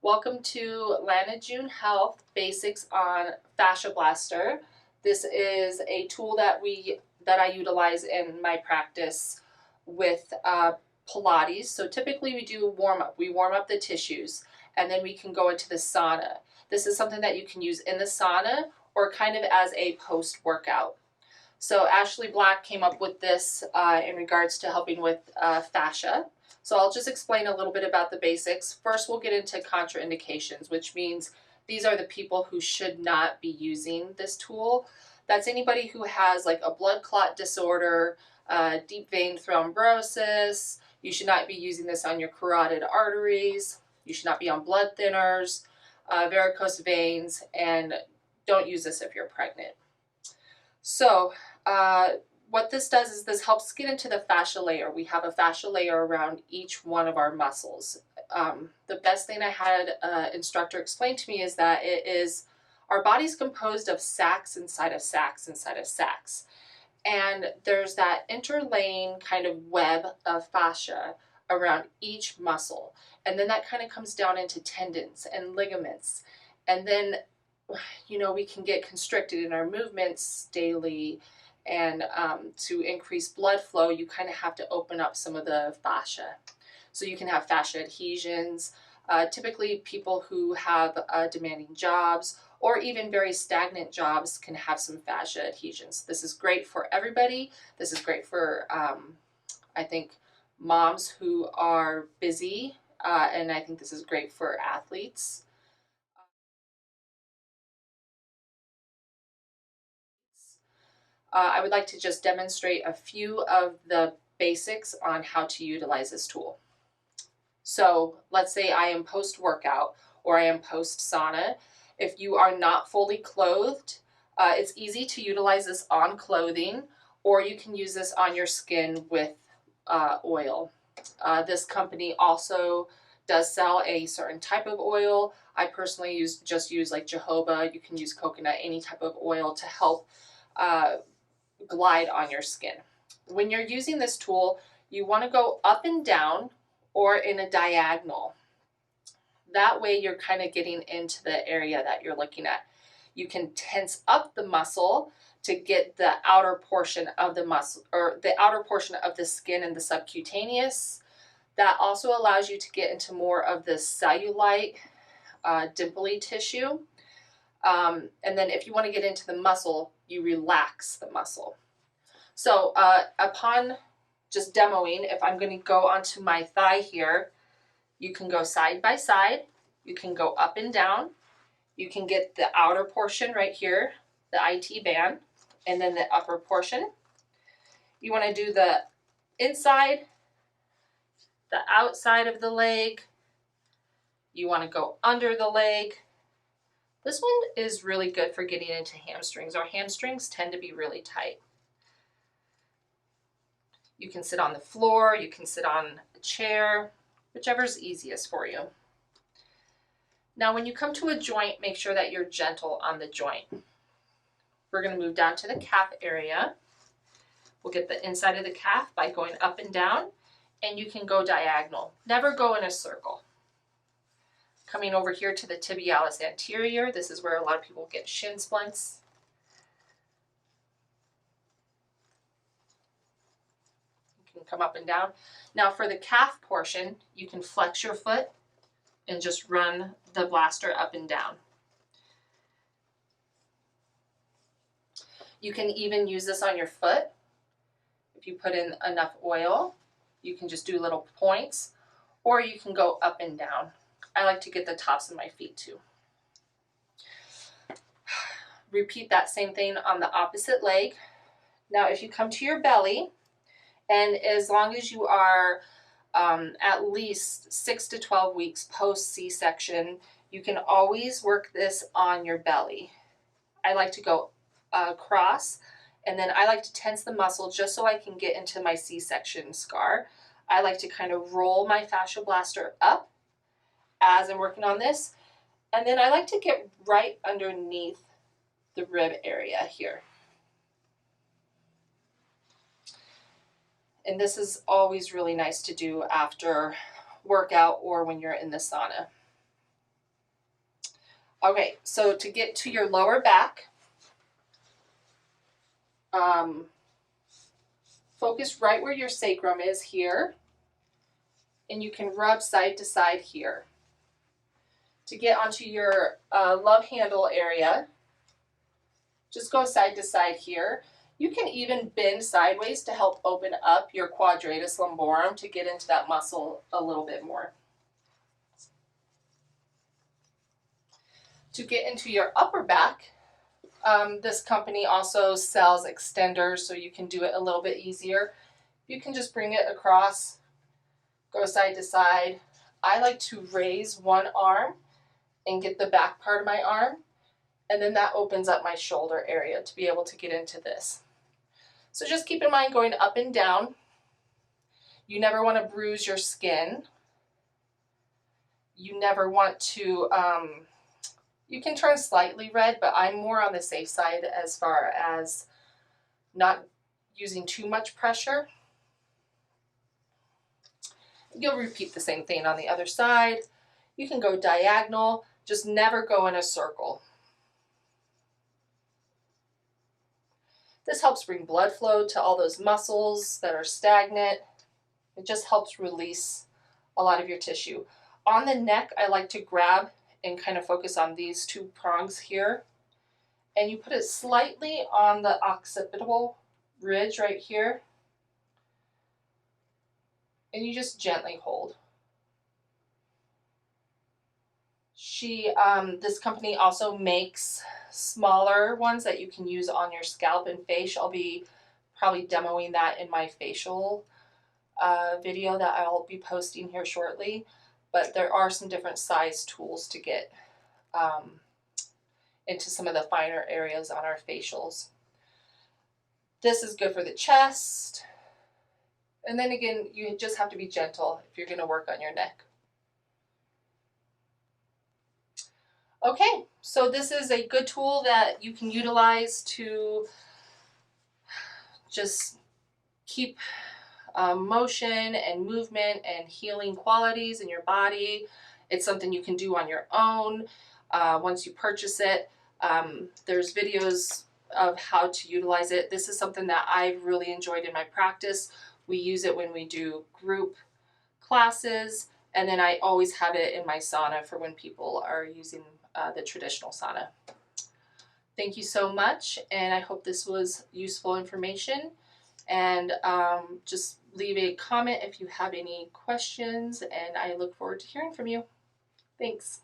Welcome to Lana June Health Basics on Fascia Blaster. This is a tool that I utilize in my practice with Pilates. So typically we do warm up. We warm up the tissues and then we can go into the sauna. This is something that you can use in the sauna or kind of as a post-workout. So Ashley Black came up with this in regards to helping with fascia. So I'll just explain a little bit about the basics. First, we'll get into contraindications, which means these are the people who should not be using this tool. That's anybody who has like a blood clot disorder, deep vein thrombosis. You should not be using this on your carotid arteries. You should not be on blood thinners, varicose veins, and don't use this if you're pregnant. So what this does is this helps get into the fascia layer. We have a fascia layer around each one of our muscles. The best thing I had an instructor explain to me is that our body's composed of sacs inside of sacs inside of sacs. And there's that interlaying kind of web of fascia around each muscle. And then that kind of comes down into tendons and ligaments. And then, we can get constricted in our movements daily. And to increase blood flow, you kind of have to open up some of the fascia. So you can have fascia adhesions. Typically, people who have demanding jobs or even very stagnant jobs can have some fascia adhesions. This is great for everybody. This is great for, I think, moms who are busy, and I think this is great for athletes. I would like to just demonstrate a few of the basics on how to utilize this tool. So let's say I am post-workout or I am post-sauna. If you are not fully clothed, it's easy to utilize this on clothing, or you can use this on your skin with oil. This company also does sell a certain type of oil. I personally just use like jojoba. You can use coconut, any type of oil to help glide on your skin. When you're using this tool, you want to go up and down or in a diagonal. That way you're kind of getting into the area that you're looking at. You can tense up the muscle to get the outer portion of the muscle, or the outer portion of the skin and the subcutaneous. That also allows you to get into more of the cellulite, dimply tissue. And then if you want to get into the muscle, you relax the muscle. So upon just demoing, if I'm going to go onto my thigh here, you can go side by side, you can go up and down, you can get the outer portion right here, the IT band, and then the upper portion. You want to do the inside, the outside of the leg, you want to go under the leg. This one is really good for getting into hamstrings. Our hamstrings tend to be really tight. You can sit on the floor, you can sit on a chair, whichever's easiest for you. Now, when you come to a joint, make sure that you're gentle on the joint. We're going to move down to the calf area. We'll get the inside of the calf by going up and down, and you can go diagonal. Never go in a circle. Coming over here to the tibialis anterior, this is where a lot of people get shin splints. You can come up and down. Now for the calf portion, you can flex your foot and just run the blaster up and down. You can even use this on your foot. If you put in enough oil, you can just do little points, or you can go up and down. I like to get the tops of my feet too. Repeat that same thing on the opposite leg. Now if you come to your belly, and as long as you are at least 6 to 12 weeks post C-section, you can always work this on your belly. I like to go across, and then I like to tense the muscle just so I can get into my C-section scar. I like to kind of roll my fascia blaster up as I'm working on this, and then I like to get right underneath the rib area here. And this is always really nice to do after workout or when you're in the sauna. Okay, so to get to your lower back, focus right where your sacrum is here, and you can rub side to side here. To get onto your love handle area, just go side to side here. You can even bend sideways to help open up your quadratus lumborum to get into that muscle a little bit more. To get into your upper back, this company also sells extenders, so you can do it a little bit easier. You can just bring it across, go side to side. I like to raise one arm and get the back part of my arm, and then that opens up my shoulder area to be able to get into this. So just keep in mind going up and down. You never want to bruise your skin. You never want to, you can turn slightly red, but I'm more on the safe side as far as not using too much pressure. You'll repeat the same thing on the other side. You can go diagonal, just never go in a circle. This helps bring blood flow to all those muscles that are stagnant. It just helps release a lot of your tissue. On the neck, I like to grab and kind of focus on these two prongs here. And you put it slightly on the occipital ridge right here. And you just gently hold. This company also makes smaller ones that you can use on your scalp and face. I'll be probably demoing that in my facial video that I'll be posting here shortly. But there are some different size tools to get into some of the finer areas on our facials. This is good for the chest. And then again, you just have to be gentle if you're going to work on your neck. Okay, so this is a good tool that you can utilize to just keep motion and movement and healing qualities in your body. It's something you can do on your own once you purchase it. There's videos of how to utilize it. This is something that I've really enjoyed in my practice. We use it when we do group classes, and then I always have it in my sauna for when people are using the traditional sauna. Thank you so much, and I hope this was useful information. And just leave a comment if you have any questions, and I look forward to hearing from you. Thanks.